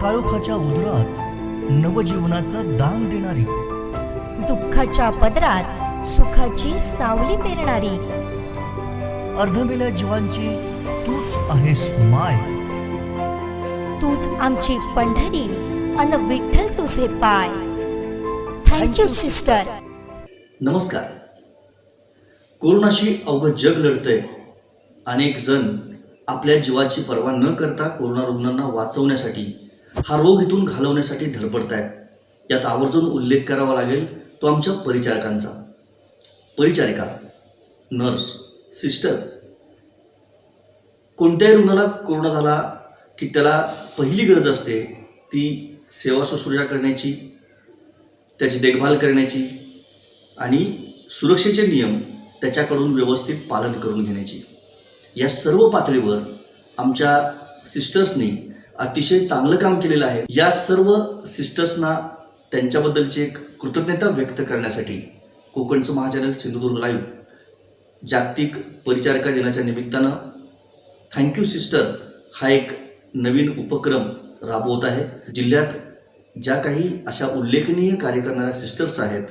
काळोखाच्या उदरात नवजीवनाचं दान देणारी, दुःखाच्या पदरात सुखाची सावली पेरणारी, अर्धमेल्या जीवांची तूच आहेस माय. तूच आमची पंढरी अन विठ्ठल तुझे पाय. Thank you sister. नमस्कार. कोरोनाशी अवघं जग लढतंय. अनेक जण आपल्या जीवाची पर्वा न करता कोरोना रुग्णांना वाचवण्यासाठी, हा रोग इथून घालवण्यासाठी धडपडत आहेत. यात आवर्जून उल्लेख करावा लागेल तो आमच्या परिचारकांचा. परिचारिका, नर्स, सिस्टर. कोणत्याही रुग्णाला कोरोना झाला की त्याला पहिली गरज असते ती सेवा शुश्रूषा करण्याची, त्याची देखभाल करण्याची आणि सुरक्षेचे नियम त्याच्याकडून व्यवस्थित पालन करून घेण्याची. या सर्व पातळीवर आमच्या सिस्टर्सनी अतिशय चांगलं काम केलेलं आहे. या सर्व सिस्टर्सना त्यांच्याबद्दलची एक कृतज्ञता व्यक्त करण्यासाठी कोकणचं महाचॅनल सिंधुदुर्ग लाईव्ह जागतिक परिचारिका दिनाच्या निमित्तानं थँक्यू सिस्टर हा एक नवीन उपक्रम राबवत आहे. जिल्ह्यात ज्या काही अशा उल्लेखनीय कार्य करणाऱ्या सिस्टर्स आहेत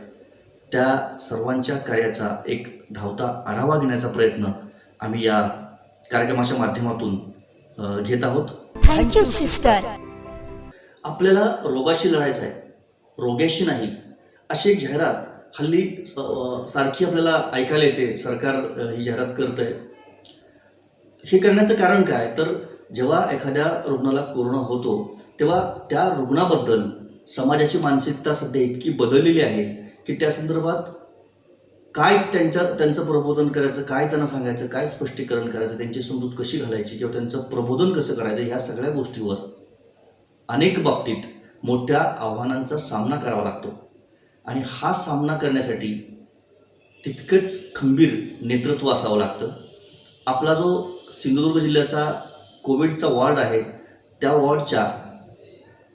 त्या सर्वांच्या कार्याचा एक धावता आढावा घेण्याचा प्रयत्न आम्ही या कार्यक्रमाच्या माध्यमातून घेत आहोत. Thank you sister. आपल्याला रोगाशी लढायचं आहे, रोग्याशी नाही, अशी एक जाहिरात हल्ली सारखी आपल्याला ऐकायला येते. सरकार ही जाहिरात करतंय. हे करण्याचं कारण काय, तर जेव्हा एखाद्या रुग्णाला कोरोना होतो तेव्हा त्या रुग्णाबद्दल समाजाची मानसिकता सध्या इतकी बदललेली आहे की त्या संदर्भात काय त्यांचं प्रबोधन करायचं, काय त्यांना सांगायचं, काय स्पष्टीकरण करायचं, त्यांची समजूत कशी घालायची किंवा त्यांचं प्रबोधन कसं करायचं, ह्या सगळ्या गोष्टीवर अनेक बाबतीत मोठ्या आव्हानांचा सामना करावा लागतो. आणि हा सामना करण्यासाठी तितकंच खंबीर नेतृत्व असावं लागतं. आपला जो सिंधुदुर्ग जिल्ह्याचा कोविडचा वॉर्ड आहे त्या वॉर्डच्या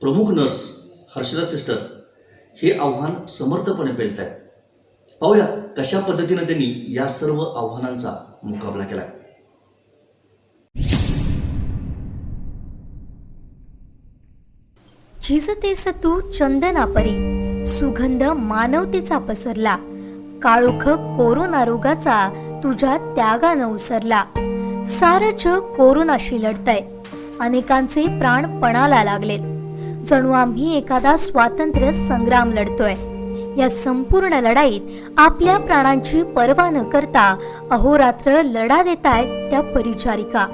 प्रमुख नर्स हर्षदा सिस्टर हे आव्हान समर्थपणे पेलत आहेत. पाहूया कशा पद्धतीनं त्यांनी या सर्व आव्हानांचा मुकाबला केला. झिजतेस तू चंदनापरी, सुगंध मानवतेचा पसरला, काळोख कोरोना रोगाचा तुझ्या त्यागानं उसरला. सारं जग कोरोनाशी लढतंय, अनेकांचे प्राण पणाला लागलेत. जणू आम्ही एखादा स्वातंत्र्य संग्राम लढतोय. या संपूर्ण लढाईत आपल्या प्राणांची पर्वा न करता अहोरात्र लढा देतायत त्या परिचारिका.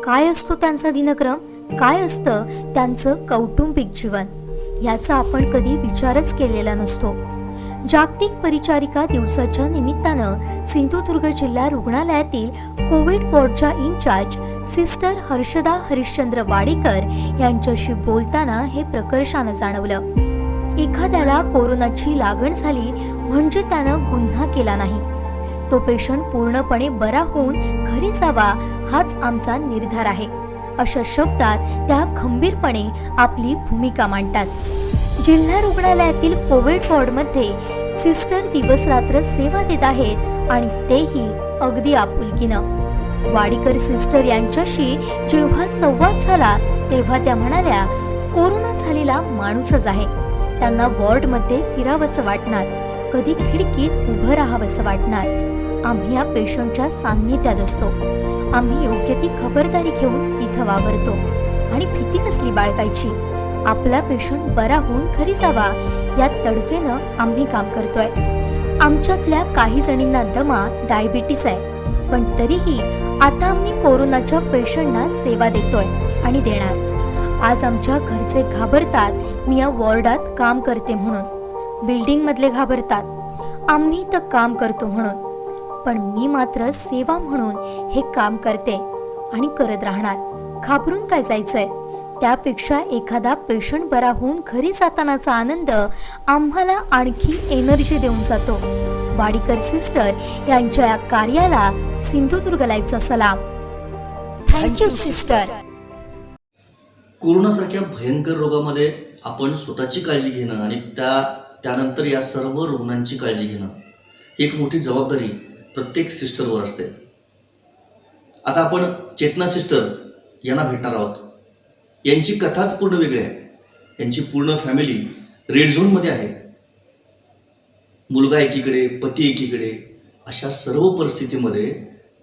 काय असतो त्यांचा दिनक्रम, काय असतं त्यांचं कौटुंबिक जीवन, याचा आपण कधी विचारच केलेला नसतो. जागतिक परिचारिका दिवसाच्या निमित्तानं सिंधुदुर्ग जिल्हा रुग्णालयातील कोविड वॉर्डच्या इन्चार्ज सिस्टर हर्षदा हरिश्चंद्र वाडेकर यांच्याशी बोलताना हे प्रकर्षानं जाणवलं. एखाद्याला कोरोनाची लागण झाली म्हणजे त्यानं गुन्हा केला नाही, तो पेशंट पूर्णपणे बरा होऊन घरी जावा हाच आमचा निर्धार आहे, अशा शब्दात त्या खंबीरपणे आपली भूमिका मांडतात. जिल्हा रुग्णालयातील कोविड वॉर्डमध्ये सिस्टर दिवस रात्र सेवा देत आहेत आणि तेही अगदी आपुलकीनं. वाडीकर सिस्टर यांच्याशी जेव्हा संवाद झाला तेव्हा त्या म्हणाल्या, कोरोना झालेला माणूसच आहे, त्यांना वॉर्डमध्ये फिरावंसं वाटणार, कधी खिडकीत उभं राहावंसं वाटणार. आम्ही या पेशंटच्या सान्निध्यात असतो, आम्ही योग्य ती खबरदारी घेऊन तिथं वावरतो आणि भीती कसली बाळगायची. आपला पेशंट बरा होऊन घरी जावा या तडफेनं आम्ही काम करतोय. आमच्यातल्या काही जणींना दमा, डायबिटीस आहे, पण तरीही आता आम्ही कोरोनाच्या पेशंटना सेवा देतोय आणि देणार. आज आमच्या घरचे घाबरतात मी या वॉर्डात काम करते म्हणून, बिल्डिंग मधले घाबरतात आम्ही तर काम करतो म्हणून, पण मी मात्र सेवा म्हणून हे काम करते आणि करत राहणार. घाबरून काय जायचंय, त्यापेक्षा एखादा पेशंट बरा होऊन घरी जातानाचा आनंद आम्हाला आणखी एनर्जी देऊन जातो. वाडीकर सिस्टर यांच्या या कार्याला सिंधुदुर्ग लाईव्हचा सलाम. Thank you sister. कोरोनासारख्या भयंकर रोगामध्ये आपण स्वतःची काळजी घेणं आणि त्यानंतर या सर्व रुग्णांची काळजी घेणं ही एक मोठी जबाबदारी प्रत्येक सिस्टरवर असते. आता आपण चेतना सिस्टर यांना भेटणार आहोत. यांची कथाच पूर्ण वेगळी आहे. यांची पूर्ण फॅमिली रेड झोनमध्ये आहे. मुलगा एकीकडे, पती एकीकडे, अशा सर्व परिस्थितीमध्ये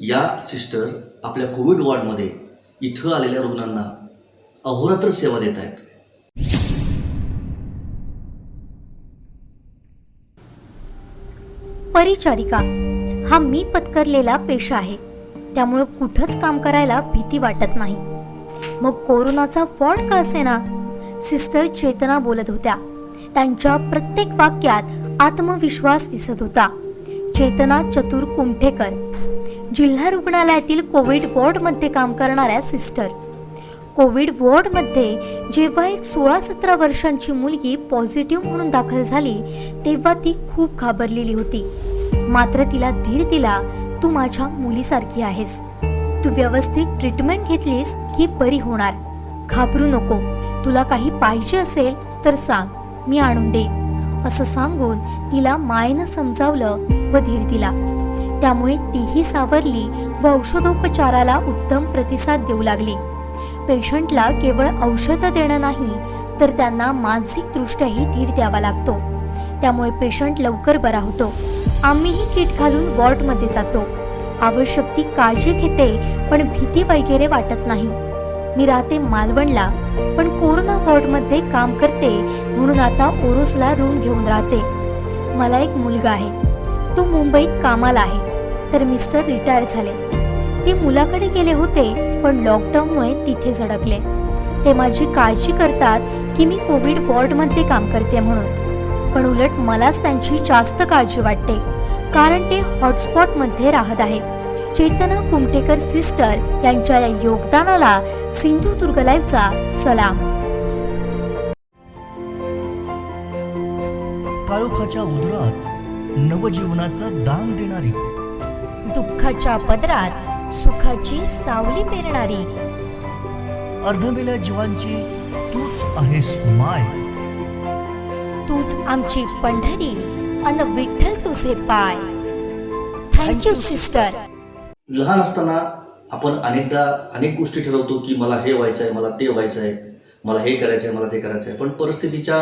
या सिस्टर आपल्या कोविड वॉर्डमध्ये इथं आलेल्या रुग्णांना अहोरात्र सेवा देत आहेत. परिचारिका हा मी पत्करलेला पेशा आहे, त्यामुळे कुठंच काम करायला भीती वाटत नाही. मग कोरोनाचा वॉर्ड का असेना, सिस्टर चेतना बोलत होत्या. त्यांच्या प्रत्येक वाक्यात आत्मविश्वास दिसत होता. चेतना चतुर कुमठेकर, जिल्हा रुग्णालयातील कोविड वॉर्डमध्ये काम करणाऱ्या सिस्टर. कोविड वॉर्डमध्ये जेव्हा एक 16-17 वर्षांची मुलगी पॉझिटिव्ह म्हणून दाखल झाली, तेव्हा ती खूप घाबरलेली होती. मात्र तिला धीर दिला. तू माझ्या मुलीसारखी आहेस, तू व्यवस्थित ट्रीटमेंट घेतलीस की बरी होणार, घाबरू नको, तुला काही पाहिजे असेल तर सांग, मी आणून दे, असं सांगून तिला मायेनं समजावलं व धीर दिला. त्यामुळे तीही सावरली व औषधोपचाराला उत्तम प्रतिसाद देऊ लागली. पेशंटला केवळ औषधं देणं नाही, तर त्यांना मानसिकदृष्ट्याही धीर द्यावा लागतो. त्यामुळे पेशंट लवकर बरा होतो. आम्हीही किट घालून वॉर्डमध्ये जातो. आवश्यक ती काळजी घेते, पण भीती वगैरे वाटत नाही. मी राहते मालवणला, पण कोरोना वॉर्डमध्ये काम करते म्हणून आता ओरोसला रूम घेऊन राहते. मला एक मुलगा आहे, तो मुंबईत कामाला आहे, तर मिस्टर रिटायर झाले. ते मुलाकडे गेले होते, पण लॉकडाऊनमुळे तिथे झडकले. ते माझी काळजी करतात की मी कोविड वॉर्डमध्ये काम करते म्हणून, पण उलट मलाच त्यांची जास्त काळजी वाटते, कारण ते हॉटस्पॉटमध्ये राहत आहे. चेतना कुमठेकर सिस्टर यांच्या या योगदानाला सिंधुदुर्ग लाईव्हचा सलाम. काळोखाच्या उदरात नवजीवनाचं दान देणारी, दुःखाच्या पदरात सुखाची सावली पेरणारी, अर्धमेल्या जीवांची तूच आहेस माय. तूच आमची पंढरी अन विठ्ठल तुझे पाय. Thank you sister. लहान असताना आपण अनेक गोष्टी ठरवतो की मला हे व्हायचं आहे, मला ते व्हायचं आहे, मला हे करायचं आहे, मला ते करायचं आहे. पण परिस्थितीच्या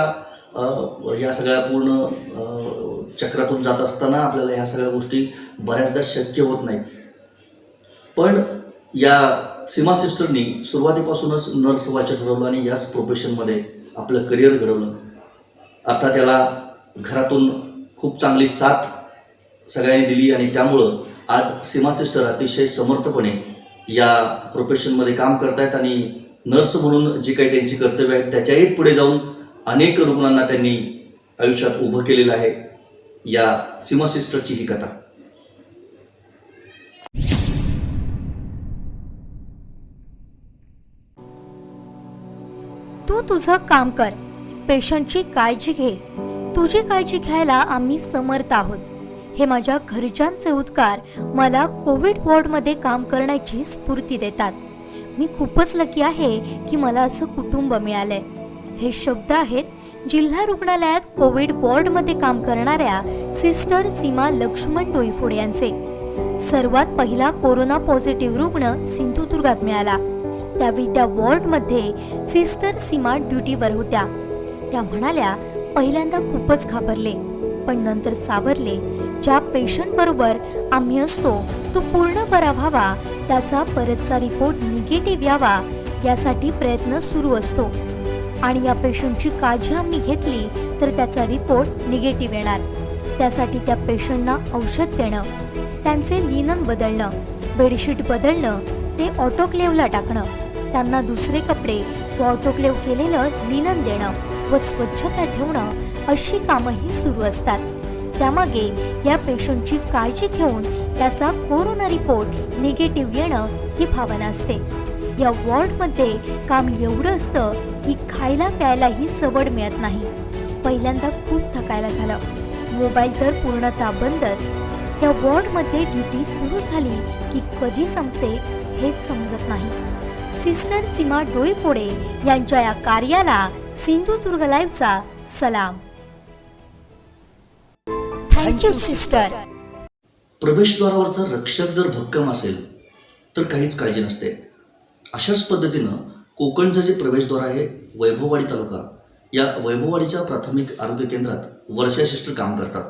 या सगळ्या पूर्ण चक्रातून जात असताना आपल्याला ह्या सगळ्या गोष्टी बऱ्याचदा शक्य होत नाहीत. पण या सीमा सिस्टरनी सुरुवातीपासूनच नर्स व्हायचं ठरवलं आणि याच प्रोफेशनमध्ये आपलं करिअर घडवलं. अर्थात त्याला घरातून खूप चांगली साथ सगळ्यांनी दिली आणि त्यामुळं आज सीमा सिस्टर अतिशय समर्थपणे या प्रोफेशनमध्ये काम करत आहेत आणि नर्स म्हणून जी काही त्यांची कर्तव्य आहेत त्याच्याही पुढे जाऊन अनेक रुग्णांना त्यांनी आयुष्यात उभं केलेलं आहे. या सीमा सिस्टरची ही कथा. तू तुझं काम कर, पेशंटची काळजी घे. तुझी काळजी घ्यायला आम्ही समर्थ आहोत. हे माझ्या घरच्यांचे उद्गार मला कोविड वॉर्डमध्ये काम करण्याची स्फूर्ती देतात. मी खूपच लकी आहे की मला असं कुटुंब मिळालंय. हे शब्द आहेत जिल्हा रुग्णालयात कोविड वॉर्डमध्ये काम करणाऱ्या सिस्टर सीमा लक्ष्मण डोईफोडे यांचे. सर्वात पहिला कोरोना पॉझिटिव्ह रुग्ण सिंधुदुर्गात मिळाला. त्यावेळी त्या वॉर्डमध्ये सिस्टर सीमा ड्युटीवर होत्या. त्या म्हणाल्या, पहिल्यांदा खूपच घाबरले, पण नंतर सावरले. ज्या पेशंट बरोबर आम्ही असतो तो पूर्ण बरा व्हावा, त्याचा परतचा रिपोर्ट निगेटिव्ह यावा, यासाठी प्रयत्न सुरू असतो. आणि या पेशंटची काळजी आम्ही घेतली तर त्याचा रिपोर्ट निगेटिव्ह येणार. त्यासाठी त्या पेशंटना औषध देणं, त्यांचे लिनन बदलणं, बेडशीट बदलणं, ते ऑटोक्लेव्हला टाकणं, त्यांना दुसरे कपडे व ऑटोक्लेव्ह केलेलं लिनन देणं व स्वच्छता ठेवणं, अशी कामंही सुरू असतात. त्यामागे या पेशंटची काळजी घेऊन त्याचा कोरोना रिपोर्ट निगेटिव्ह येणं ही भावना असते. या वॉर्डमध्ये काम एवढं असतं की खायला प्यायलाही सवड मिळत नाही. पहिल्यांदा खूप थकायला झालं. मोबाईल तर पूर्णतः बंदच. या वॉर्डमध्ये ड्युटी सुरू झाली की कधी संपते हेच समजत नाही. सिस्टर सीमा डोईफोडे यांच्या या कार्याला सिंधुदुर्ग लाईव्हचा सलाम. Thank you sister. प्रवेशद्वारावरचा रक्षक जर भक्कम असेल तर काहीच काळजी नसते. अशाच पद्धतीनं कोकणचं जे प्रवेशद्वार आहे वैभववाडी तालुका, या वैभववाडीच्या प्राथमिक आरोग्य केंद्रात वर्षा सिस्टर काम करतात.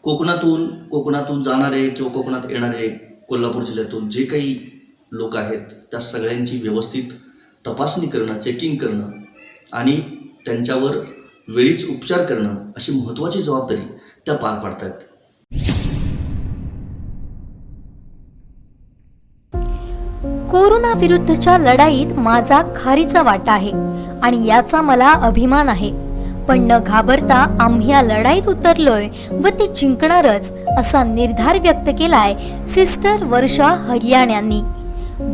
कोकणातून जाणारे किंवा कोकणात येणारे कोल्हापूर जिल्ह्यातून जे काही लोक आहेत त्या सगळ्यांची व्यवस्थित तपासणी करणं, चेकिंग करणं आणि त्यांच्यावर वेळीच उपचार करणं अशी महत्त्वाची जबाबदारी त्या पार पाडतात. कोरोना विरुद्धच्या लढाईत माझा खारीचा वाटा आहे आणि याचा मला अभिमान आहे. पण न घाबरता आम्ही या लढाईत उतरलोय व ती जिंकणारच असा निर्धार व्यक्त केलाय सिस्टर वर्षा हरियाण यांनी.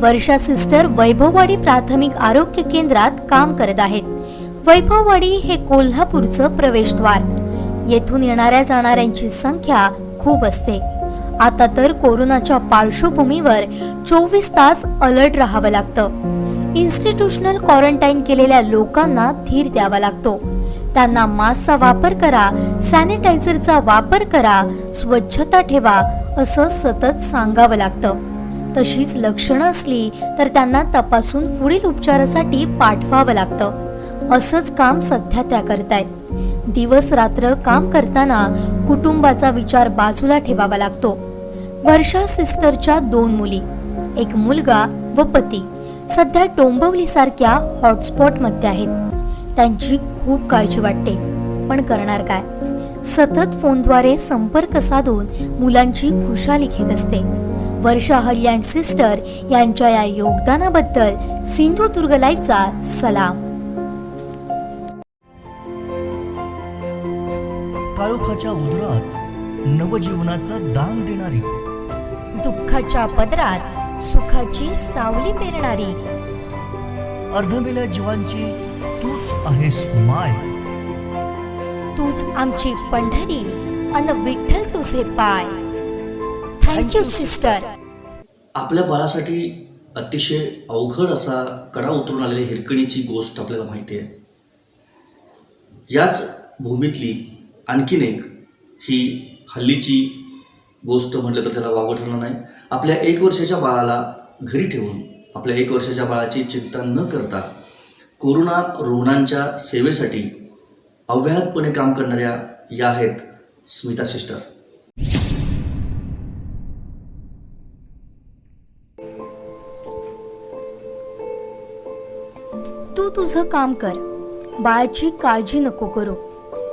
वर्षा सिस्टर वैभववाडी प्राथमिक आरोग्य केंद्रात काम करत आहेत. वैभववाडी हे कोल्हापूरचं प्रवेशद्वार. येथून येणाऱ्या जाणाऱ्यांची संख्या खूप असते. आता तर कोरोनाच्या पार्श्वभूमीवर 24 तास अलर्ट राहावं लागतं. इन्स्टिट्यूशनल क्वारंटाईन केलेल्या लोकांना धीर द्यावा लागतो. त्यांना मास्कचा वापर करा, सॅनिटायझरचा वापर करा, स्वच्छता ठेवा असं सतत सांगावं लागतं. तशीच लक्षणं असली तर त्यांना तपासून पुढील उपचारासाठी पाठवावं लागतं. असंच काम सध्या त्या करतायत. दिवस रात्र काम करताना कुटुंबाचा विचार बाजूला ठेवावा लागतो. वर्षा सिस्टरच्या 2 मुली, एक मुलगा व पती सध्या डोंबिवलीसारख्या हॉटस्पॉटमध्ये आहेत. त्यांची खूप काळजी वाटते, पण करणार काय? सतत फोनद्वारे संपर्क साधून मुलांची खुशाली घेत असते. वर्षा हरियाण सिस्टर यांच्या या योगदानाबद्दल सिंधुदुर्ग लाईव्हचा सलाम. काळोखाच्या उदरात नवजीवनाचं दान देणारी, दुःखाच्या पदरात सुखाची सावली पेरणारी, अर्धमेल्या जीवांची तूच आहेस माय. तूच आमची पंढरी अन विठ्ठल तुझे पाय. Thank you sister. आपल्या बाळासाठी अतिशय अवघड असा कडा उतरून आलेली हिरकणीची गोष्ट आपल्याला माहिती आहे. याच भूमीतली आणखीन एक ही हल्लीची गोष्ट म्हटलं तर त्याला वावग ठरणार नाही. आपल्या 1 वर्षाच्या बाळाला घरी ठेवून आपल्या 1 वर्षाच्या बाळाची चिंता न करता कोरोना रुग्णांच्या सेवेसाठी अव्याहतपणे काम करणाऱ्या या आहेत स्मिता सिस्टर. तू तुझं काम कर, बाळाची काळजी नको करू.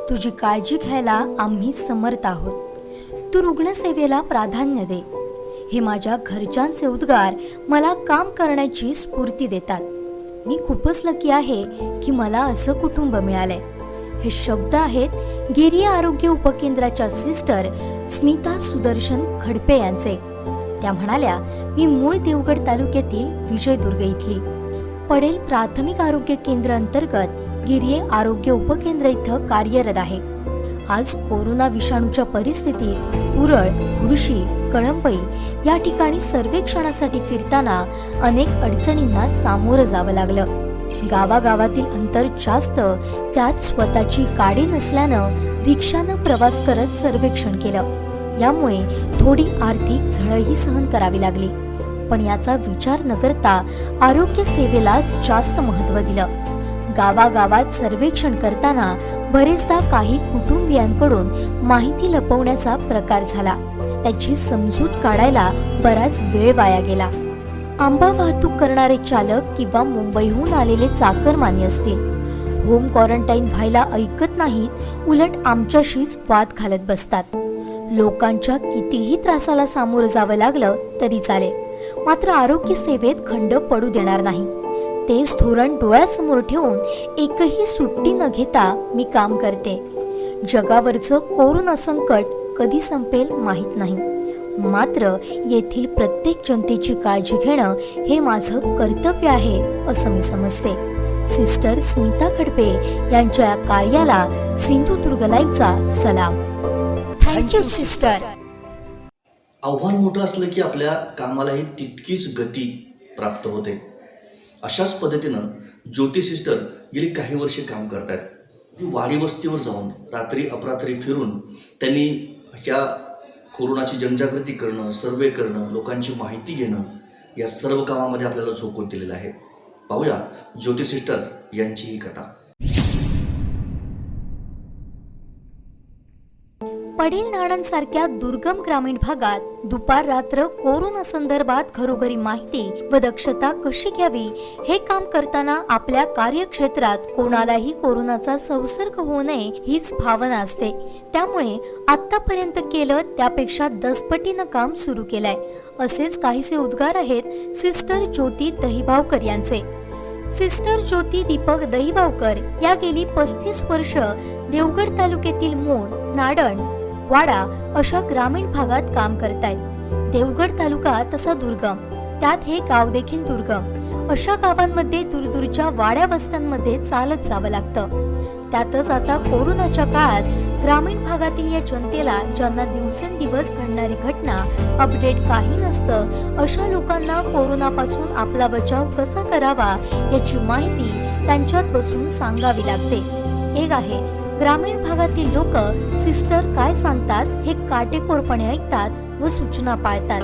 तुझी काळजी घ्यायला आम्ही समर्थ आहोत. तू रुग्णसेवेला प्राधान्य दे. हे माझ्या घरच्यांचे उद्गार मला काम करण्याची स्फूर्ती देतात. मी खूपच लकी आहे की मला असं कुटुंब मिळालंय. हे शब्द आहेत गिरी आरोग्य उपकेंद्राच्या सिस्टर स्मिता सुदर्शन खडपे यांचे. त्या म्हणाल्या, मी मूळ देवगड तालुक्यातील विजयदुर्ग इथली पडेल प्राथमिक आरोग्य केंद्र अंतर्गत गिरी आरोग्य उपकेंद्र इथं कार्यरत आहे. आज कोरोना विषाणूच्या परिस्थितीत पुरळ, कृषी, कळंबई या ठिकाणी सर्वेक्षणासाठी फिरताना अनेक अडचणींना सामोरं जावं लागलं. गावागावातील अंतर जास्त, त्यात स्वतःची गाडी नसल्यानं रिक्षानं प्रवास करत सर्वेक्षण केलं. यामुळे थोडी आर्थिक झळही सहन करावी लागली. पण याचा विचार न करता आरोग्य सेवेलाच जास्त महत्त्व दिलं. गावागावात सर्वेक्षण करताना बरेचदा काही कुटुंबियांकडून माहिती लपवण्याचा प्रकार झाला. त्याची समजूत काढायला बराच वेळ वाया गेला. आंबा वाहतूक करणारे चालक किंवा मुंबईहून आलेले चाकरमानी असतील, होम क्वारंटाईन व्हायला ऐकत नाहीत, उलट आमच्याशीच वाद घालत बसतात. लोकांच्या कितीही त्रासाला सामोरं जावं लागलं तरी चालेल, मात्र आरोग्य सेवेत खंड पडू देणार नाही. तेच धोरण डोळ्यासमोर ठेवून एकही सुट्टी न घेता मी काम करते. जगावरचं कोरोना संकट कधी संपेल माहीत नाही, मात्र येथील प्रत्येक जनतेची काळजी घेणं हे माझं कर्तव्य आहे असं मी समजते. सिस्टर स्मिता खडपे यांच्या कार्याला सिंधुदुर्ग लाईव्हचा सलाम. Thank you sister. आव्हान मोठं असलं की आपल्या कामालाही तितकीच गती प्राप्त होते. अशाच पद्धतीनं ज्योती सिस्टर गेली काही वर्षे काम करत आहेत. वाडी वस्तीवर जाऊन रात्री अपरात्री फिरून त्यांनी ह्या कोरोनाची जनजागृती करणं, सर्वे करणं, लोकांची माहिती घेणं या सर्व कामामध्ये आपल्याला झोकून दिलेलं आहे. पाहूया ज्योती सिस्टर यांची ही कथा. वाढील नाणांसारख्या दुर्गम ग्रामीण भागात दुपार रात्र कोरोना संदर्भात घरोघरी माहिती व दक्षता कशी घ्यावी हे काम करताना आपल्या कार्यक्षेत्रात कोणालाही कोरोनाचा संसर्ग होऊ नये हीच भावना असते. त्यामुळे आतापर्यंत केलं त्यापेक्षा 10 पटीनं काम सुरू केलंय. असेच काहीसे उद्गार आहेत सिस्टर ज्योती दहिबावकर यांचे. सिस्टर ज्योती दीपक दहिबावकर या गेली 35 वर्ष देवगड तालुक्यातील मोड, नाडण, वाडा अशा ग्रामीण भागात काम करतायत. देवगड तालुका तसा दुर्गम, त्यात हे गाव देखील दुर्गम. अशा गावांमध्ये दूरदूरच्या वाड्या वस्त्यांमध्ये चालत जावं लागतं. त्यातच आता कोरोनाच्या काळात ग्रामीण भागातील या जनतेला ज्यांना दिवसेंदिवस घडणारी घटना अपडेट काही नसतं अशा लोकांना कोरोनापासून आपला बचाव कसा करावा याची माहिती त्यांच्यात बसून सांगावी लागते. एक आहे ग्रामीण भागातील लोक सिस्टर काय सांगतात हे काटेकोरपणे ऐकतात व सूचना पाळतात.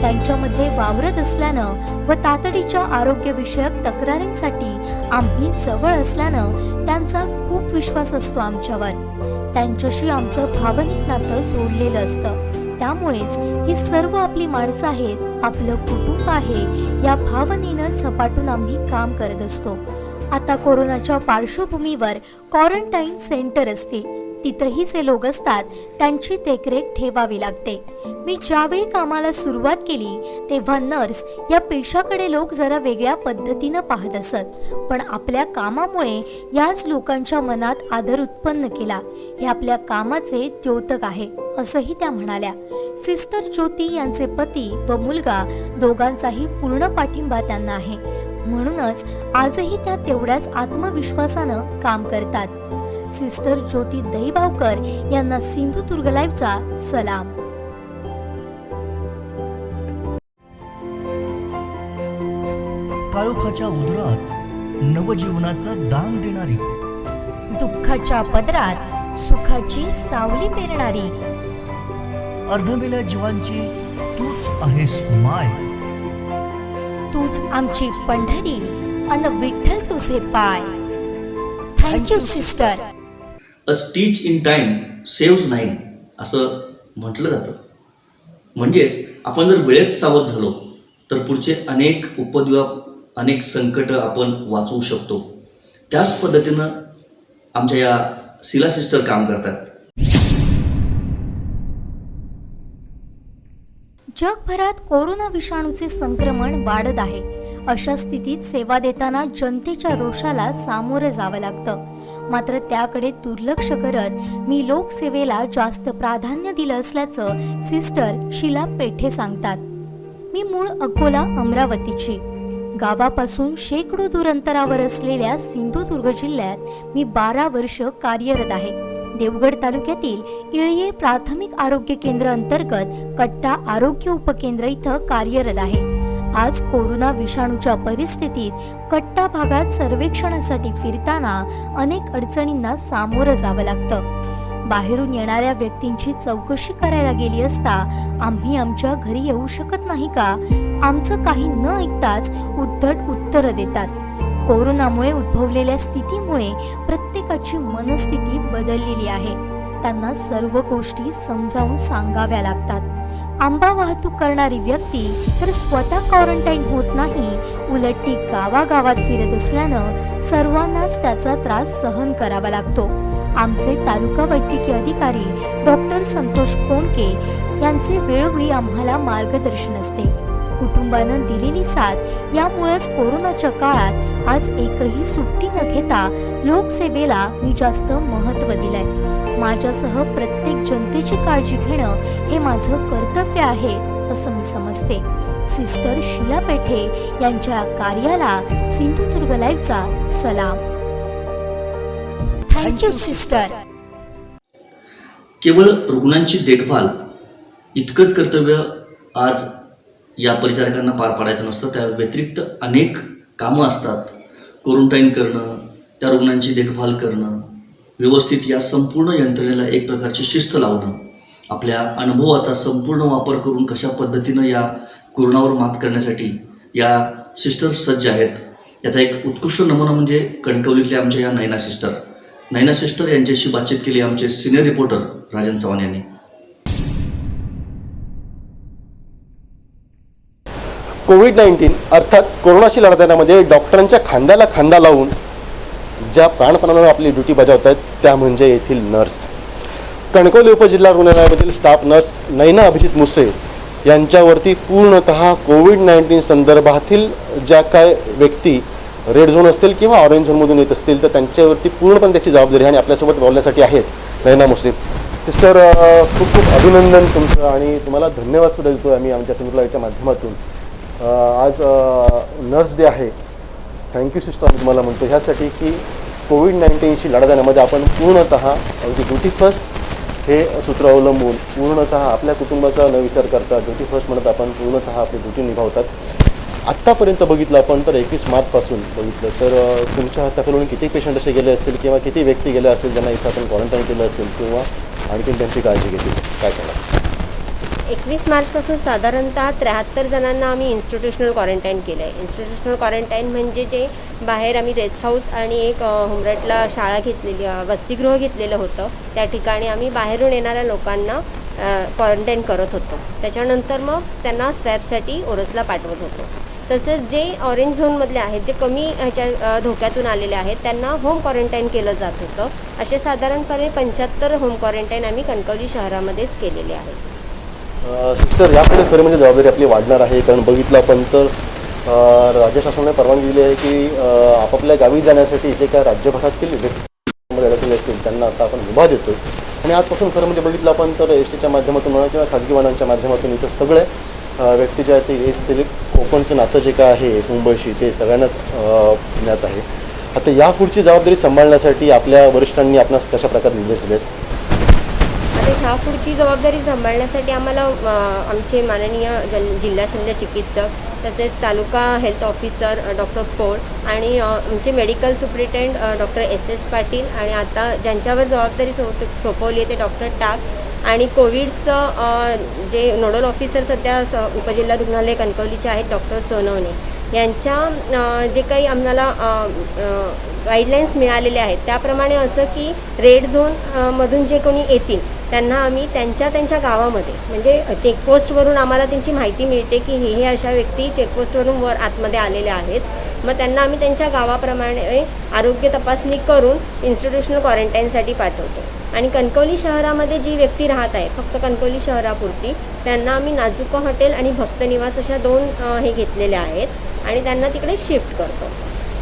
त्यांच्यामध्ये वावरत असल्यानं व तातडीच्या आरोग्यविषयक तक्रारींसाठी आम्ही जवळ असल्यानं त्यांचा खूप विश्वास असतो आमच्यावर. त्यांच्याशी आमचं भावनिक नातं जोडलेलं असतं. त्यामुळेच ही सर्व आपली माणसं आहेत, आपलं कुटुंब आहे या भावनेनं झपाटून आम्ही काम करत असतो. आता कोरोनाच्या पार्श्वभूमीवर क्वारंटाईन सेंटर असतील तिथंही जे लोक असतात त्यांची देखरेख ठेवावी लागते. मी ज्यावेळी कामाला सुरुवात केली तेव्हा नर्स या पेशाकडे लोक जरा वेगळ्या पद्धतीनं पाहत असत, पण आपल्या कामामुळे याच लोकांच्या मनात आदर उत्पन्न केला. हे आपल्या कामाचे द्योतक आहे असंही त्या म्हणाल्या. सिस्टर ज्योती यांचे पती व मुलगा दोघांचाही पूर्ण पाठिंबा त्यांना आहे. म्हणूनच आजही त्या तेवढ्याच आत्मविश्वासानं काम करतात. सिस्टर ज्योती दहिबावकर यांना सिंधुदुर्ग लाईव्हचा सलाम. काळोखाच्या उदरात नवजीवनाचं दान देणारी, दुःखाच्या पदरात सुखाची सावली पेरणारी, अर्धमेल्या जीवांची तूच आहेस माय. तूच आमची पंढरी अन विठ्ठल तुझे पाय. Thank you sister. A stitch in time saves 9 असं म्हटलं जातं. म्हणजेच आपण जर वेळेत सावध झालो तर पुढचे अनेक उपद्व्याप, अनेक संकट आपण वाचवू शकतो. त्याच पद्धतीनं आमच्या या शिला सिस्टर काम करतात. जगभरात कोरोना विषाणूचे संक्रमण वाढत आहे. अशा स्थितीत सेवा देताना जनतेच्या रोषाला सामोरं जावं लागतं. मात्र त्याकडे दुर्लक्ष करत मी लोकसेवेला जास्त प्राधान्य दिलं असल्याचं सिस्टर शीला पेठे सांगतात. मी मूळ अकोला अमरावतीची. गावापासून शेकडो दूर अंतरावर असलेल्या सिंधुदुर्ग जिल्ह्यात मी 12 वर्ष कार्यरत आहे. देवगड तालुक्यातील इळये प्राथमिक आरोग्य केंद्र अंतर्गत कट्टा आरोग्य उपकेंद्र इथं कार्यरत आहे. आज कोरोना विषाणूच्या परिस्थितीत कट्टा भागात सर्वेक्षणासाठी फिरताना अनेक अडचणींना सामोरं जावं लागतं. बाहेरून येणाऱ्या व्यक्तींची चौकशी करायला गेली असता आम्ही आमच्या घरी येऊ शकत नाही का, आमचं काही न ऐकताच उद्धट उत्तरं देतात. कोरोनामुळे उद्भवलेल्या स्थितीमुळे प्रत्येकाची मनस्थिती बदललेली आहे. त्यांना सर्व गोष्टी समजावून सांगाव्या लागतात. आंबा वाहतूक करणारी व्यक्ती तर स्वतः क्वारंटाईन होत नाही, उलट ती गावागावात फिरत असल्यानं सर्वांनाच त्याचा त्रास सहन करावा लागतो. आमचे तालुका वैद्यकीय अधिकारी डॉक्टर संतोष कोणके यांचे वेळोवेळी आम्हाला मार्गदर्शन असते. कुटुंबानं दिलेली साथ यामुळेच कोरोनाच्या काळात आज एकही सुट्टी न घेता लोकसेवेला मी जास्त महत्त्व दिलंय. माझ्यासह प्रत्येक जनतेची काळजी घेणं हे माझं कर्तव्य आहे असं मी समजते. सिस्टर शीला पेठे यांच्या कार्याला सिंधुदुर्ग लाईव्हचा सलाम. Thank you sister. केवळ रुग्णांची देखभाल इतकंच कर्तव्य आज या परिचारकांना पार पाडायचं नसतं. त्या व्यतिरिक्त अनेक कामं असतात. क्वारंटाईन करणं, त्या रुग्णांची देखभाल करणं, व्यवस्थित या संपूर्ण यंत्रणेला एक प्रकारची शिस्त लावणं, आपल्या अनुभवाचा संपूर्ण वापर करून कशा पद्धतीनं या कोरोनावर मात करण्यासाठी या सिस्टर सज्ज आहेत. याचा एक उत्कृष्ट नमुना म्हणजे कणकवलीतल्या आमच्या या नैना सिस्टर यांच्याशी बातचीत केली आमचे सिनियर रिपोर्टर राजन चव्हाण यांनी. कोविड-19 अर्थात कोरोनाशी लढा देण्यामध्ये डॉक्टरांच्या खांद्याला खांदा लावून ज्या प्राणपणानं आपली ड्युटी बजावत आहेत त्या म्हणजे येथील नर्स. कणकवली उपजिल्हा रुग्णालयामधील स्टाफ नर्स नैना अभिजित मुसळे यांच्यावरती पूर्णतः कोविड-19 संदर्भातील ज्या काय व्यक्ती रेड झोन असतील किंवा ऑरेंज झोनमधून येत असतील तर त्यांच्यावरती पूर्णपणे त्याची जबाबदारी आणि आपल्यासोबत बोलण्यासाठी आहेत नैना मुसळे. सिस्टर, खूप खूप अभिनंदन तुमचं आणि तुम्हाला धन्यवाद सुद्धा देतो आम्ही आमच्या सिंधुदुर्गच्या माध्यमातून. आज नर्स डे आहे. थँक्यू सिस्टर आम्ही तुम्हाला म्हणतो ह्यासाठी की कोविड-19शी लढा देण्यामध्ये आपण पूर्णतः अगदी ड्युटी फर्स्ट हे सूत्र अवलंबून पूर्णतः आपल्या कुटुंबाचा न विचार करता ड्युटी फर्स्ट म्हणत आपण पूर्णतः आपली ड्युटी निभावतात. आत्तापर्यंत बघितलं आपण तर 21 मार्चपासून बघितलं तर तुमच्या हाताखालून किती पेशंट असे गेले असतील किंवा किती व्यक्ती गेल्या असतील ज्यांना इथं आपण क्वारंटाईन केलं असेल किंवा आणखीन त्यांची काळजी घेतली, काय सांगा? 21 मार्चपासून साधारणतः 73 जणांना आम्ही इन्स्टिट्यूशनल क्वारंटाईन केलं आहे. इन्स्टिट्यूशनल क्वारंटाईन म्हणजे जे बाहेर आम्ही रेस्ट हाऊस आणि एक होमरटला शाळा घेतलेली वसतिगृह घेतलेलं होतं. त्या ठिकाणी आम्ही बाहेरून येणाऱ्या लोकांना क्वारंटाईन करत होतो. त्याच्यानंतर मग त्यांना स्वॅबसाठी ओरसला पाठवत होतो. तसेच जे ऑरेंज झोनमधले आहेत, जे कमी ह्याच्या धोक्यातून आलेले आहेत, त्यांना होम क्वारंटाईन केलं जात होतं. असे साधारणपणे 75 होम क्वारंटाईन आम्ही कणकवली शहरामध्येच केलेले आहेत. सिस्टर, यापुढे खरं म्हणजे जबाबदारी आपली वाढणार आहे. कारण बघितलं आपण तर राज्य शासनाने परवानगी दिली आहे की आपापल्या गावी जाण्यासाठी जे काय राज्यभरातील व्यक्ती अडकले असतील त्यांना आता आपण मुभा देतो. आणि आजपासून खरं म्हणजे बघितलं आपण तर एस टीच्या माध्यमातून म्हणा किंवा खाजगी वाहनांच्या माध्यमातून इथं सगळे व्यक्ती जे आहेत ते सिलेक्ट कोकणचं नातं जे काय आहे मुंबईशी ते सगळ्यांनाच ज्ञात आहे. आता यापुढची जबाबदारी सांभाळण्यासाठी आपल्या वरिष्ठांनी आपणास कशा प्रकारे निर्देश दिले आहेत? आता ह्या पुढची जबाबदारी सांभाळण्यासाठी आम्हाला आमचे माननीय जिल्हा शल्य चिकित्सक तसेच तालुका हेल्थ ऑफिसर डॉक्टर पोळ आणि आमचे मेडिकल सुप्रिटेंड डॉक्टर SS पाटील आणि आता ज्यांच्यावर जबाबदारी सोपवली आहे ते डॉक्टर टाक आणि कोविडचं जे नोडल ऑफिसर सध्या उपजिल्हा रुग्णालय कणकवलीचे आहेत डॉक्टर सोनवणे यांच्या जे काही आम्हाला गाईडलाईन्स मिळालेले आहेत त्याप्रमाणे असं की रेड झोन मधून जे कोणी येतील त्यांना आम्ही त्यांच्या गावामध्ये म्हणजे चेकपोस्टवरून आम्हाला त्यांची माहिती मिळते की हे अशा व्यक्ती चेकपोस्टवरून वर आतमध्ये आलेल्या आहेत. मग त्यांना आम्ही त्यांच्या गावाप्रमाणे आरोग्य तपासणी करून इन्स्टिट्यूशनल क्वारंटाईनसाठी पाठवतो. आणि कणकवली शहरामध्ये जी व्यक्ती राहत आहे फक्त कणकवली शहरापुरती त्यांना आम्ही नाजुका हॉटेल आणि भक्त निवास अशा 2 हे घेतलेल्या आहेत आणि त्यांना तिकडे शिफ्ट करतो.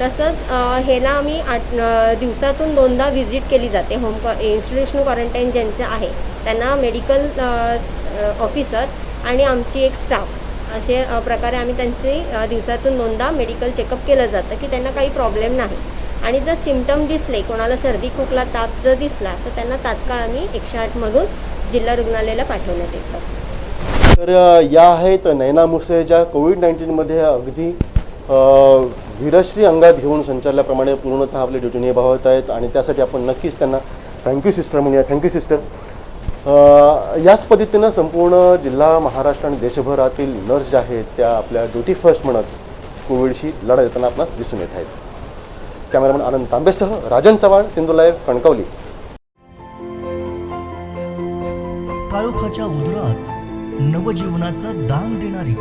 तसंच ह्याला आम्ही दिवसातून 2दा व्हिजिट केली जाते. इन्स्टिट्यूशनल क्वारंटाईन ज्यांचं आहे त्यांना मेडिकल ऑफिसर आणि आमची एक स्टाफ असे प्रकारे आम्ही त्यांचे दिवसातून 2दा मेडिकल चेकअप केलं जातं की त्यांना काही प्रॉब्लेम नाही. आणि जर सिम्पटम दिसले कोणाला सर्दी खोकला ताप जर दिसला तर त्यांना तात्काळ आम्ही 108मधून जिल्हा रुग्णालयाला पाठवण्यात येतं. तर या आहेत नैना मुसळे ज्या कोविड-19मध्ये अगदी वीरश्री अंगात घेऊन संचारल्याप्रमाणे पूर्णतः आपली ड्युटी निभावत आहेत आणि त्यासाठी आपण नक्कीच त्यांना थँक्यू सिस्टर म्हणूया. Thank you sister. याच पद्धतीनं संपूर्ण जिल्हा महाराष्ट्र आणि देशभरातील नर्स ज्या आहेत त्या आपल्या ड्युटी फर्स्ट म्हणत कोविडशी लढा देताना आपणास दिसून येत आहेत. कॅमेरामॅन आनंद तांबेसह राजन चव्हाण, सिंधू लाईव्ह, कणकवली. काळोखाच्या उदरात नवजीवनाचं दान देणारी,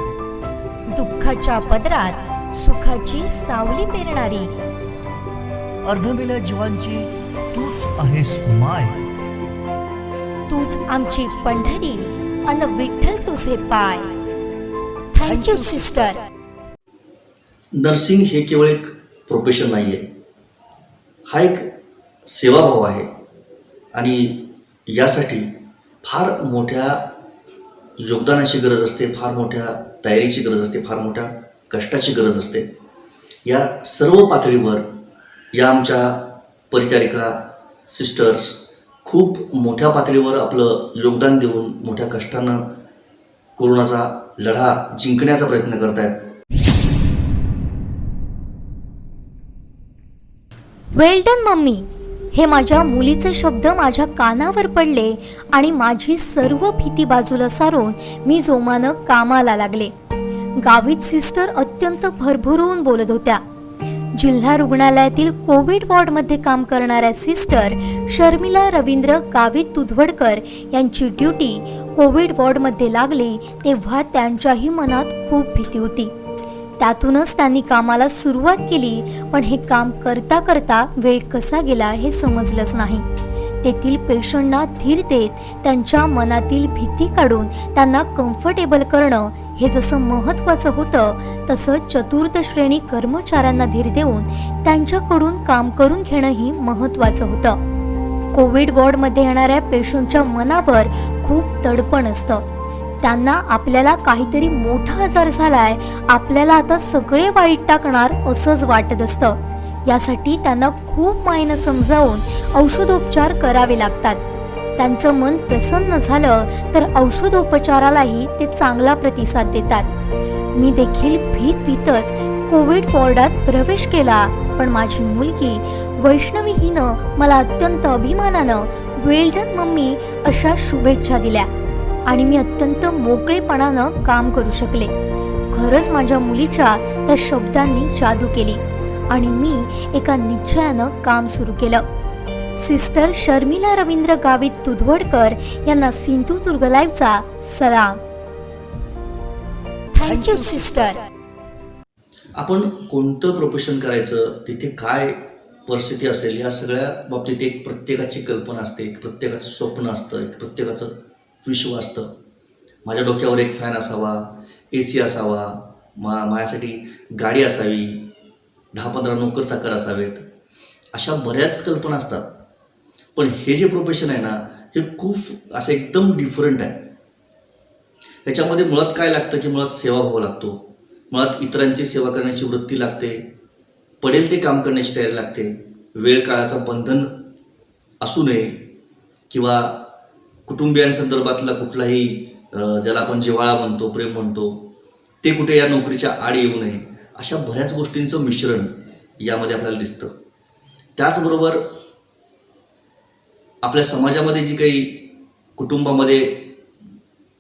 दुःखाच्या पदरात सुखाची सावली पेरणारी, अर्धमेल्या जीवांची तूच आहेस माय. तूच आमची पंढरी अन विठ्ठल तुझे पाय. Thank you sister. नर्सिंग हे केवळ एक प्रोफेशन नाही आहे, हा एक सेवाभाव आहे आणि यासाठी फार मोठ्या योगदानाची गरज असते, फार मोठ्या तयारीची गरज असते, फार मोठ्या कष्टाची गरज असते. या सर्व पातळीवर या आमच्या परिचारिका सिस्टर्स खूप मोठ्या पातळीवर आपलं योगदान देऊन मोठ्या कष्टानं कोरोनाचा लढा जिंकण्याचा प्रयत्न करत आहेत. वेल डन मम्मी, हे माझ्या मुलीचे शब्द माझ्या कानावर पडले आणि माझी सर्व भीती बाजूला सारून मी जोमानं कामाला लागले. गावीत सिस्टर अत्यंत भरभरून बोलत होत्या. जिल्हा रुग्णालयातील कोविड वॉर्डमध्ये काम करणाऱ्या सिस्टर शर्मिला रवींद्र गावित तुधवडकर यांची ड्युटी कोविड वॉर्डमध्ये लागली तेव्हा त्यांच्याही मनात खूप भीती होती. त्यातूनच त्यांनी कामाला सुरुवात केली, पण हे काम करता करता वेळ कसा गेला हे समजलंच नाही. तेथील पेशंटना धीर देत त्यांच्या मनातील भीती काढून त्यांना कम्फर्टेबल करणं हे जसं महत्त्वाचं होतं, तसं चतुर्थ श्रेणी कर्मचाऱ्यांना धीर देऊन त्यांच्याकडून काम करून घेणंही महत्त्वाचं होतं. कोविड वॉर्डमध्ये येणाऱ्या पेशंटच्या मनावर खूप दडपण असतं. त्यांना आपल्याला काहीतरी मोठा आजार झालाय, आपल्याला आता सगळे वाईट टाकणार असंच वाटत असतं. यासाठी त्यांना खूप मायनं समजावून औषधोपचार करावे लागतात. त्यांचं मन प्रसन्न झालं तर औषधोपचारालाही ते चांगला प्रतिसाद देतात. मी देखील भीतच कोविड वॉर्डात प्रवेश केला, पण माझी मुलगी वैष्णवी हिनं मला अत्यंत अभिमानानं वेल डन मम्मी अशा शुभेच्छा दिल्या आणि मी अत्यंत मोकळेपणानं काम करू शकले. खरंच माझ्या मुलीच्या त्या शब्दांनी जादू केली आणि मी एका निश्चयानं काम सुरू केलं. सिस्टर शर्मिला रवींद्र गावित तुधवडकर यांना सिंधुदुर्ग लाईव्हचा सलाम. Thank you sister. आपण कोणतं प्रोफेशन करायचं, तिथे काय परिस्थिती असेल, या सगळ्या बाबतीत एक प्रत्येकाची कल्पना असते, एक प्रत्येकाचं स्वप्न असतं, एक प्रत्येकाचं विश्व असतं. माझ्या डोक्यावर एक फॅन असावा, AC असावा, माझ्यासाठी गाडी असावी, 10-15 नोकर चाकर असावेत, अशा बऱ्याच कल्पना असतात. पण हे जे प्रोफेशन आहे ना, हे खूप असं एकदम डिफरंट आहे. ह्याच्यामध्ये मुळात काय लागतं की मुळात सेवाभाव लागतो, मुळात इतरांची सेवा करण्याची वृत्ती लागते, पडेल ते काम करण्याची तयारी लागते. वेळ काळाचं बंधन असू नये किंवा कुटुंबियांसंदर्भातला कुठलाही ज्याला आपण जिव्हाळा म्हणतो, प्रेम म्हणतो, ते कुठे या नोकरीच्या आड येऊ नये, अशा बऱ्याच गोष्टींचं मिश्रण यामध्ये आपल्याला दिसतं. त्याचबरोबर आपल्या समाजामध्ये जी काही कुटुंबामध्ये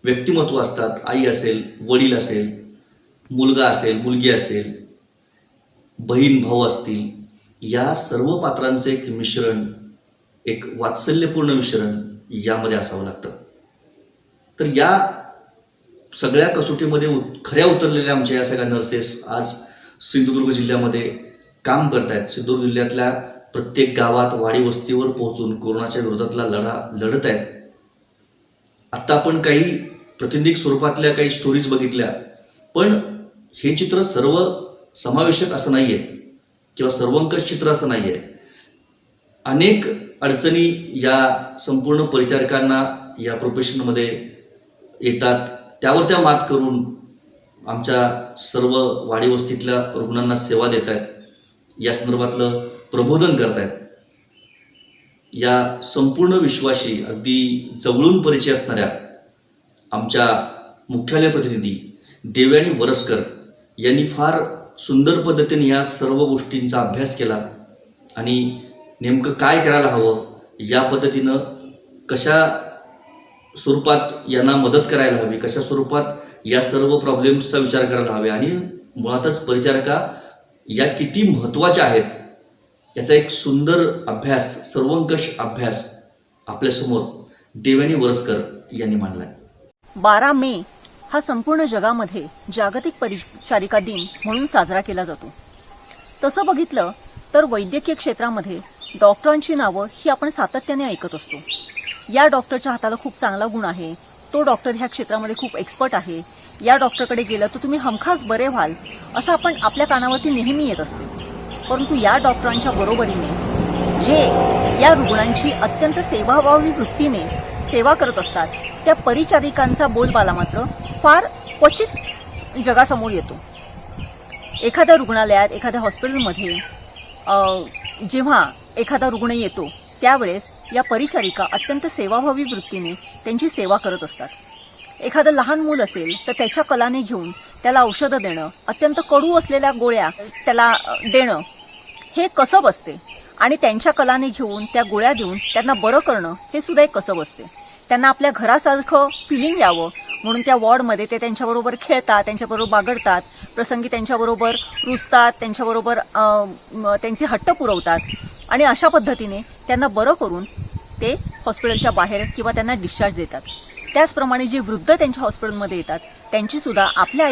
व्यक्तिमत्व असतात, आई असेल, वडील असेल, मुलगा असेल, मुलगी असेल, बहीण भाऊ असतील, या सर्व पात्रांचं एक मिश्रण, एक वात्सल्यपूर्ण मिश्रण यामध्ये असावं लागतं. तर या सगळ्या कसोटीमध्ये खऱ्या उतरलेल्या आमच्या या सगळ्या नर्सेस आज सिंधुदुर्ग जिल्ह्यामध्ये काम करत आहेत. सिंधुदुर्ग जिल्ह्यातल्या प्रत्येक गावात, वाडी वस्तीवर पोहोचून कोरोनाच्या विरोधातला लढा लढत आहेत. आत्ता आपण काही प्रातिनिधिक स्वरूपातल्या काही स्टोरीज बघितल्या, पण हे चित्र सर्व समावेशक असं नाही आहे किंवा सर्वंकष चित्र असं नाही आहे. अनेक अडचणी या संपूर्ण परिचारिकांना या प्रोफेशनमध्ये येतात, त्यावर त्या मात करून आमच्या सर्व वाडी वस्तीतल्या रुग्णांना सेवा देत आहेत, या संदर्भातलं प्रबोधन करत आहेत. या संपूर्ण विश्वाशी अगदी जवळून परिचय असणाऱ्या आमच्या मुख्यालय प्रतिनिधी देवयानी वरसकर यांनी फार सुंदर पद्धतीने या सर्व गोष्टींचा अभ्यास केला आणि नेमकं काय करायला हवं, या पद्धतीनं कशा स्वरूपात यांना मदत करायला हवी, कशा स्वरूपात या सर्व प्रॉब्लेम्सचा विचार करायला हवे आणि मुळातच परिचारिका या किती महत्त्वाच्या आहेत याचा एक सुंदर अभ्यास, सर्वंकष अभ्यास आपल्यासमोर देवयानी वरसकर यांनी मांडला आहे. 12 मे हा संपूर्ण जगामध्ये जागतिक परिचारिका दिन म्हणून साजरा केला जातो. तसं बघितलं तर वैद्यकीय क्षेत्रामध्ये डॉक्टरांची नावं ही आपण सातत्याने ऐकत असतो. या डॉक्टरच्या हाताला खूप चांगला गुण आहे, तो डॉक्टर ह्या क्षेत्रामध्ये खूप एक्सपर्ट आहे, या डॉक्टरकडे गेलं तर तुम्ही हमखास बरे व्हाल, असं आपण आपल्या कानावरती नेहमी येत असते. परंतु या डॉक्टरांच्या बरोबरीने जे या रुग्णांची अत्यंत सेवाभावी वृत्तीने सेवा करत असतात, त्या परिचारिकांचा बोलबाला मात्र फार क्वचित जगासमोर येतो. एखाद्या रुग्णालयात, एखाद्या हॉस्पिटलमध्ये जेव्हा एखादा रुग्ण येतो त्यावेळेस या परिचारिका अत्यंत सेवाभावी वृत्तीने त्यांची सेवा करत असतात. एखादं लहान मूल असेल तर त्याच्या कलाने घेऊन त्याला औषधं देणं, अत्यंत कडू असलेल्या गोळ्या त्याला देणं हे कसब असते आणि त्यांच्या कलाने घेऊन त्या गोळ्या देऊन त्यांना बरं करणं हे सुद्धा एक कसब असते. त्यांना आपल्या घरासारखं फिलिंग यावं म्हणून त्या वॉर्डमध्ये ते त्यांच्याबरोबर खेळतात, त्यांच्याबरोबर बागडतात, प्रसंगी त्यांच्याबरोबर रुजतात, त्यांच्याबरोबर त्यांचे हट्ट पुरवतात आणि अशा पद्धतीने त्यांना बरं करून ते हॉस्पिटलच्या बाहेर किंवा त्यांना डिस्चार्ज देतात. त्याचप्रमाणे जे वृद्ध त्यांच्या हॉस्पिटलमध्ये येतात त्यांचीसुद्धा आपल्या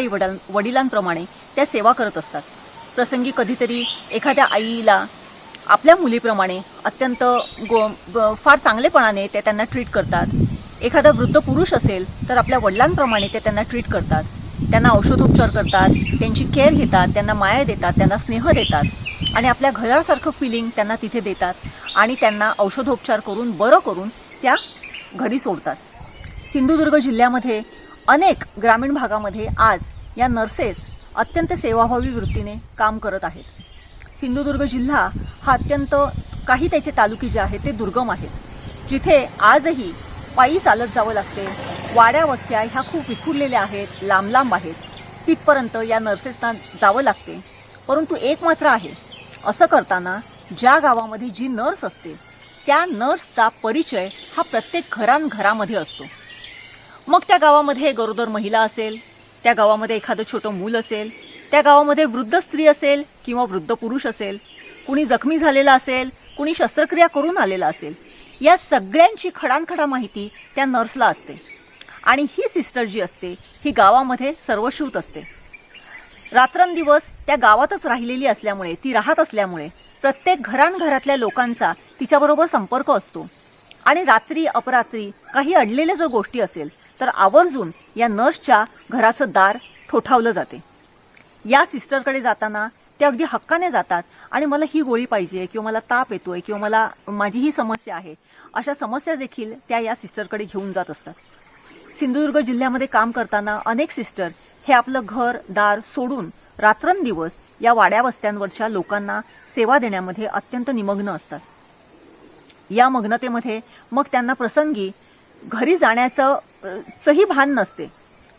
वडिलांप्रमाणे त्या सेवा करत असतात. प्रसंगी कधीतरी एखाद्या आईला आपल्या मुलीप्रमाणे अत्यंत फार चांगलेपणाने ते त्यांना ट्रीट करतात. एखादा वृद्ध पुरुष असेल तर आपल्या वडिलांप्रमाणे ते त्यांना ट्रीट करतात. त्यांना औषधोपचार करतात, त्यांची केअर घेतात, त्यांना माया देतात, त्यांना स्नेह देतात आणि आपल्या घरासारखं फिलिंग त्यांना तिथे देतात आणि त्यांना औषधोपचार करून बरं करून त्या घरी सोडतात. सिंधुदुर्ग जिल्ह्यामध्ये अनेक ग्रामीण भागामध्ये आज या नर्सेस अत्यंत सेवाभावी वृत्तीने काम करत आहेत. सिंधुदुर्ग जिल्हा हा अत्यंत काही त्याचे तालुके जे आहेत ते दुर्गम आहेत, जिथे आजही पायी चालत जावं लागते. वाड्या वस्त्या ह्या खूप विखुरलेल्या आहेत, लांब लांब आहेत. तिथपर्यंत या नर्सेसना जावं लागते. परंतु एक मात्र आहे, असं करताना ज्या गावामध्ये जी नर्स असते त्या नर्सचा परिचय हा प्रत्येक घरामध्ये असतो. मग त्या गावामध्ये गरोदर महिला असेल, त्या गावामध्ये एखादं छोटं मूल असेल, त्या गावामध्ये वृद्ध स्त्री असेल किंवा वृद्ध पुरुष असेल, कुणी जखमी झालेला असेल, कुणी शस्त्रक्रिया करून आलेला असेल, या सगळ्यांची खडानखडा माहिती त्या नर्सला असते. आणि ही सिस्टर जी असते ही गावामध्ये सर्वश्रुत असते. रात्रंदिवस त्या गावातच राहिलेली असल्यामुळे, ती राहत असल्यामुळे प्रत्येक घरातल्या लोकांचा तिच्याबरोबर संपर्क असतो. आणि रात्री अपरात्री काही अडलेल्या जर गोष्टी असेल तर आवर्जून या नर्सच्या घराचं दार ठोठावलं जाते. या सिस्टरकडे जाताना ते अगदी हक्काने जातात आणि मला ही गोळी पाहिजे किंवा मला ताप येतोय किंवा मला माझी ही समस्या आहे, अशा समस्या देखील त्या या सिस्टरकडे घेऊन जात असतात. सिंधुदुर्ग जिल्ह्यामध्ये काम करताना अनेक सिस्टर हे आपलं घर दार सोडून रात्रंदिवस या वाड्या वस्त्यांवरच्या लोकांना सेवा देण्यामध्ये अत्यंत निमग्न असतात. या मग्नतेमध्ये मग त्यांना प्रसंगी घरी जाण्याचं सही भान नसते.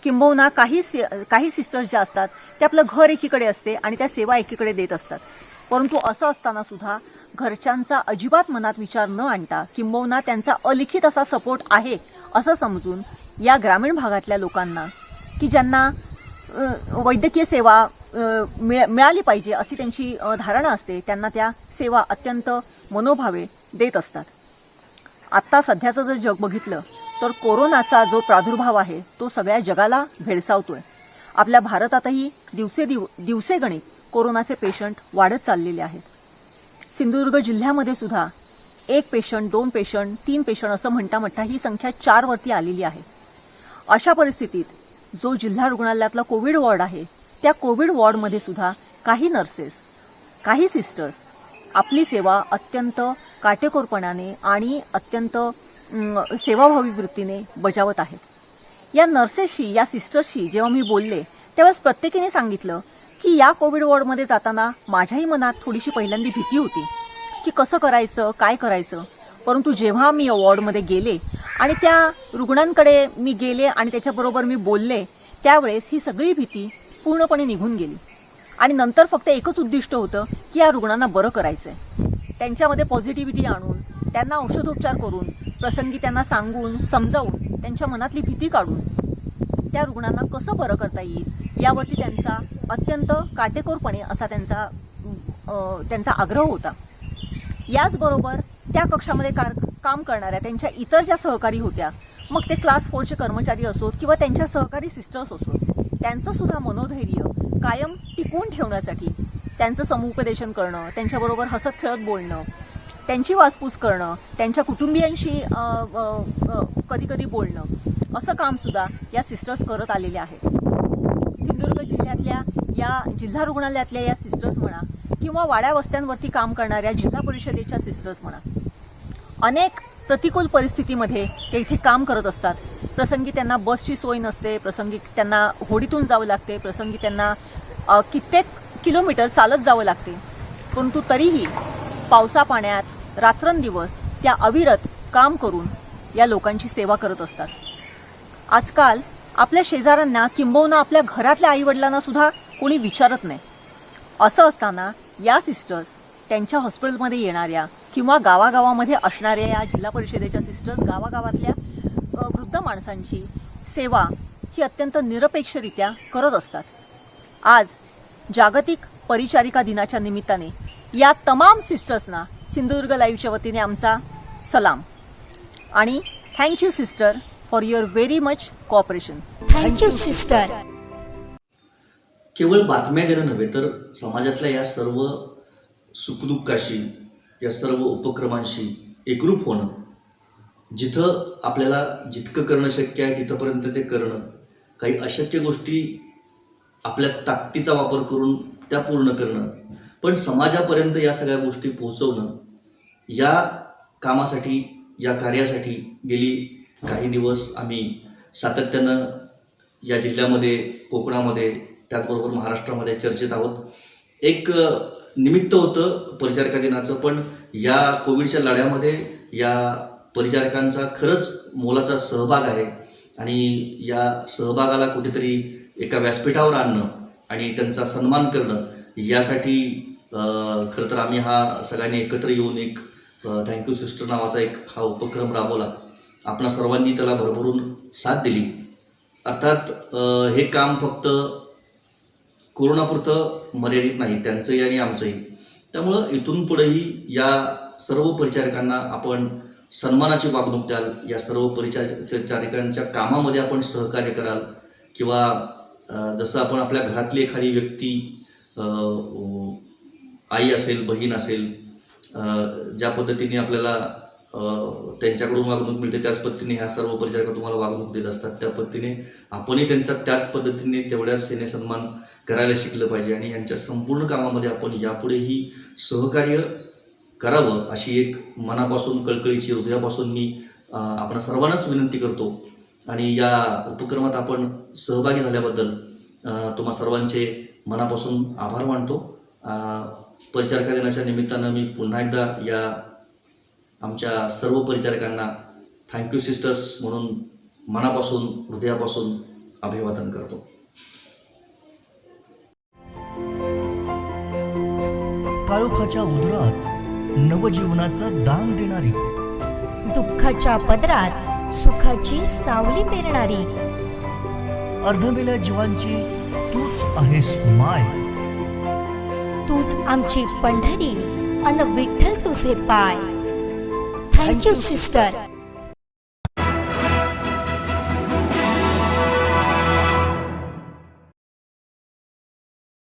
किंबहुना काही सिस्टर्स ज्या असतात ते आपलं घर एकीकडे असते आणि त्या सेवा एकीकडे देत असतात. परंतु असं असताना सुद्धा घरच्यांचा अजिबात मनात विचार न आणता, किंबहुना त्यांचा अलिखित असा सपोर्ट आहे असं समजून या ग्रामीण भागातल्या लोकांना, की ज्यांना वैद्यकीय सेवा मिळाली पाहिजे अशी त्यांची धारणा असते, त्यांना त्या सेवा अत्यंत मनोभावे देत असतात. आत्ता सध्याचं जर जग बघितलं तर कोरोनाचा जो प्रादुर्भाव आहे तो सगळ्या जगाला भेडसावतोय. आपल्या भारतातही दिवसेगणित कोरोनाचे पेशंट वाढत चाललेले आहेत. सिंधुदुर्ग जिल्ह्यामध्ये सुद्धा 1 पेशंट, 2 पेशंट, 3 पेशंट असं म्हणता ही संख्या 4 वरती आलेली आहे. अशा परिस्थितीत जो जिल्हा रुग्णालयातला कोविड वॉर्ड आहे त्या कोविड वॉर्डमध्ये सुद्धा काही नर्सेस, काही सिस्टर्स आपली सेवा अत्यंत काटेकोरपणाने आणि अत्यंत सेवाभावी वृत्तीने बजावत आहेत. या नर्सेसशी, या सिस्टर्सशी जेव्हा मी बोलले त्यावेळेस प्रत्येकीने सांगितलं की या कोविड वॉर्डमध्ये जाताना माझ्याही मनात थोडीशी पहिल्यांदा भीती होती की कसं करायचं, काय करायचं. परंतु जेव्हा मी या वॉर्डमध्ये गेले आणि त्या रुग्णांकडे मी गेले आणि त्याच्याबरोबर मी बोलले त्यावेळेस ही सगळी भीती पूर्णपणे निघून गेली. आणि नंतर फक्त एकच उद्दिष्ट होतं की या रुग्णांना बरं करायचं आहे. त्यांच्यामध्ये पॉझिटिव्हिटी आणून, त्यांना औषधोपचार करून, प्रसंगी त्यांना सांगून समजावून, त्यांच्या मनातली भीती काढून त्या रुग्णांना कसं बरं करता येईल यावरती त्यांचा अत्यंत काटेकोरपणे असा त्यांचा आग्रह होता. याचबरोबर त्या कक्षामध्ये काम करणाऱ्या त्यांच्या इतर ज्या सहकारी होत्या, मग ते क्लास 4चे कर्मचारी असोत किंवा त्यांच्या सहकारी सिस्टर्स असोत, त्यांचं सुद्धा मनोधैर्य कायम टिकवून ठेवण्यासाठी त्यांचं समुपदेशन करणं, त्यांच्याबरोबर हसत खेळत बोलणं, त्यांची वासपूस करणं, त्यांच्या कुटुंबियांशी कधी बोलणं, असं कामसुद्धा या सिस्टर्स करत आलेल्या आहेत. सिंधुदुर्ग जिल्ह्यातल्या या जिल्हा रुग्णालयातल्या या सिस्टर्स म्हणा किंवा वाड्या वस्त्यांवरती काम करणाऱ्या जिल्हा परिषदेच्या सिस्टर्स म्हणा, अनेक प्रतिकूल परिस्थितीमध्ये ते इथे काम करत असतात. प्रसंगी त्यांना बसची सोय नसते, प्रसंगी त्यांना होडीतून जावं लागते, प्रसंगी त्यांना कित्येक किलोमीटर चालत जावं लागते. परंतु तरीही पावसा पाण्यात रात्रंदिवस त्या अविरत काम करून या लोकांची सेवा करत असतात. आजकाल आपल्या शेजाऱ्यांना किंबहुना आपल्या घरातल्या आईवडिलांना सुद्धा कोणी विचारत नाही. असं असताना या सिस्टर्स त्यांच्या हॉस्पिटलमध्ये येणाऱ्या किंवा गावागावामध्ये असणाऱ्या या जिल्हा परिषदेच्या सिस्टर्स गावागावातल्या वृद्ध माणसांची सेवा ही अत्यंत निरपेक्षरित्या करत असतात. आज जागतिक परिचारिका दिनाच्या निमित्ताने या तमाम सिस्टर्सना सिंधुदुर्ग लाईव्हच्या वतीने आमचा सलाम आणि thank you sister, 'for your very much cooperation. Thank you, sister. केवळ बातम्या देणं नव्हे तर समाजातल्या या सर्व सुखदुःखाशी, या सर्व उपक्रमांशी एकरूप होणं, जिथं आपल्याला जितकं करणं शक्य आहे तिथंपर्यंत ते करणं, काही अशक्य गोष्टी आपल्या ताकदीचा वापर करून त्या पूर्ण करणं, पण समाजापर्यंत या सगळ्या गोष्टी पोहोचवणं, या कामासाठी, या कार्यासाठी गेली काही दिवस आम्ही सातत्यानं या जिल्ह्यामध्ये, कोकणामध्ये, त्याचबरोबर महाराष्ट्रामध्ये चर्चेत आहोत. एक निमित्त होतं परिचारिका दिनाचं, पण या कोविडच्या लढ्यामध्ये या परिचारिकांचा खरंच मोलाचा सहभाग आहे आणि या सहभागाला कुठेतरी एका व्यासपीठावर आणणं आणि त्यांचा सन्मान करणं, यासाठी खरं तर आम्ही हा सगळ्यांनी एकत्र येऊन एक थँक्यू सिस्टर नावाचा एक हा उपक्रम राबवला. आपणा सर्वांनी त्याला भरभरून साथ दिली. अर्थात हे काम फक्त कोरोनापुरतं मर्यादित नाही, त्यांचंही आणि आमचंही. त्यामुळं इथून पुढेही या सर्व परिचारिकांना आपण सन्मानाची वागणूक द्याल, या सर्व परिचारिकांच्या कामामध्ये आपण सहकार्य कराल, किंवा जसं आपण आपल्या घरातली एखादी व्यक्ती, आई असेल, बहीण असेल, ज्या पद्धतीने आपल्याला त्यांच्याकडून वागणूक मिळते त्याच पद्धतीने ह्या सर्व परिचारिका तुम्हाला वागणूक देत असतात. त्या पद्धतीने आपणही त्यांचा त्याच पद्धतीने तेवढ्याच सन्मान करायला शिकलं पाहिजे आणि यांच्या संपूर्ण कामामध्ये आपण यापुढेही सहकार्य करावं अशी एक मनापासून, कळकळीची, हृदयापासून मी आपण सर्वांनाच विनंती करतो. आणि या उपक्रमात आपण सहभागी झाल्याबद्दल तुम्हा सर्वांचे मनापासून आभार मानतो. परिचारिका दिनाच्या निमित्तानं मी पुन्हा एकदा या आमच्या सर्व परिचारिकांना थँक्यू सिस्टर्स म्हणून मनापासून, हृदयापासून अभिवादन करतो. काळोखाच्या उदरात नवजीवनाचं दान देणारी, दुःखाच्या पदरात सुखाची सावली पेरणारी, अर्धमेल्या जीवांची तूच आहेस माय. तूच आमची पंढरी अन विठ्ठल तुझे पाय. Thank you sister.